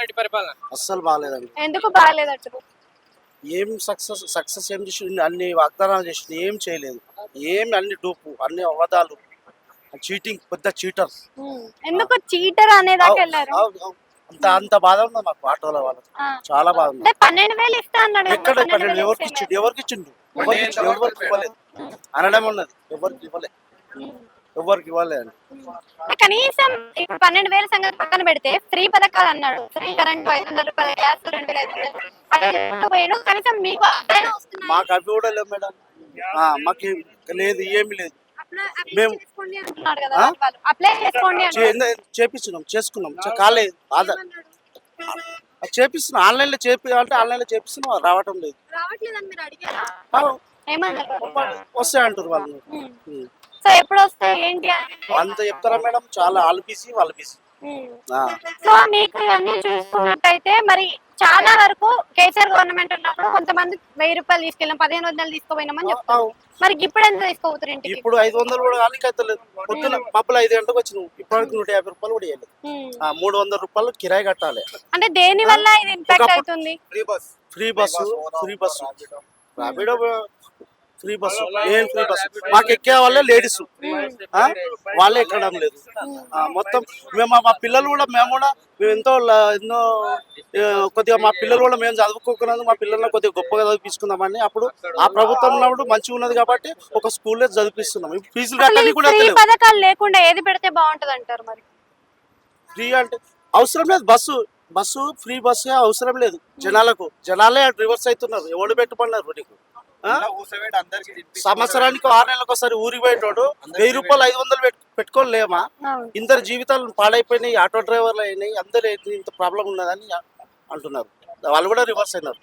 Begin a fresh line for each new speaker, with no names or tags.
రెడ్డి పరిపాలన
అస్సలు బాగాలేదండి.
ఎందుకు బాగాలేదంటారు?
ఏం సక్సెస్ ఏం చేసి అన్ని వాగ్దానాలు చేసి ఏం చేయలేదు. ఏం అన్ని డూపు, అన్ని అబద్ధాలు, చీటింగ్, పెద్ద చీటర్.
ఎందుకు చీటర్ అనేదాకా వెళ్ళారు?
అంత అంత బాధ ఉంది మాకు ఆటోల వాళ్ళకి, చాలా బాధ ఉంది.
12,000 ఇస్తా అన్నాడు కదా,
ఎక్కడ
12,000
ఎవరికి ఇచ్చిండు? ఎవరికి ఇవ్వలేదు అనడం ఉన్నది. ఎవరికి ఇవ్వలేదు.
కనీసం ఇప్పుడు 12,000 సంగతి పక్కన పెడితే ఫ్రీ పథకాలు అన్నాడు. ఫ్రీ కరెంట్ 500 రూపాయలు, గ్యాస్ 2,500 పోయాడు. కనీసం మీకు
మాకు అవి కూడా లేవు మేడం. మాకు లేదు, ఏమి లేదు. మేము చేసుకున్నాం కాలేదు. చేపిస్తున్నాం ఆన్లైన్లో అంటే ఆన్లైన్లో చేపిస్తున్నాం, రావటం లేదు. వస్తాయి అంటారు వాళ్ళు.
సో ఎప్పుడు వస్తాయి ఏంటి
అంత చెప్తారా మేడం? చాలా వాళ్ళు బిజీ.
సో మీకు ఇవన్నీ చూసుకున్నట్టయితే మరి చాలా వరకు కేసీఆర్ గవర్నమెంట్ ఉన్నప్పుడు కొంతమంది 1,000 రూపాయలు తీసుకెళ్ళాం, 1,500 తీసుకుపోయినామని చెప్తారు. మరి ఇప్పుడు ఎంత తీసుకోపోతారు ఇంటికి?
ఇప్పుడు 500 కూడా కాలేదు. పొద్దున మబ్బులు 5 గంటలకు వచ్చినాం, ఇప్పటికి 150 రూపాయలు కూడా ఇవ్వలేదు. 300 రూపాయలు కిరాయి కట్టాలి.
అంటే దేని వల్ల ఇది ఇంపాక్ట్ అవుతుంది?
Free bus Rapido free bus. ఏం ఫ్రీ బస్సు? మాకు ఎక్కే వాళ్ళే లేడీస్, వాళ్ళే ఎక్కడం లేదు. మొత్తం మేము మా పిల్లలు కూడా మేము ఎన్నో కొద్దిగా మా పిల్లలు కూడా మేము చదువుకోకున్నందుకు మా పిల్లల్ని కొద్దిగా గొప్పగా చదివించుకుందామని అప్పుడు ఆ ప్రభుత్వం ఉన్నప్పుడు మంచిగా ఉన్నది కాబట్టి ఒక స్కూల్లో చదివిస్తున్నాం. ఫీజులు కట్టడానికి కూడా
పథకాలు లేకుండా ఏది పెడితే బాగుంటది అంటారు? మరి
ఫ్రీ అంటే అవసరం లేదు. బస్సు ఫ్రీ బస్సు అవసరం లేదు జనాలకు. జనాలే రివర్స్ అవుతున్నారు. ఎవడు పెట్టుకున్నారు నీకు? సంవత్సరానికి 6 నెలలకు ఒకసారి ఊరికి పోయేటోడు 1,000 రూపాయలు 500 పెట్టుకోలేమా? ఇందరు జీవితాలు పాడైపోయినాయి, ఆటో డ్రైవర్లు అయినాయి, అందరూ ఇంత ప్రాబ్లం ఉన్నదని అంటున్నారు. వాళ్ళు కూడా రివర్స్ అయినారు.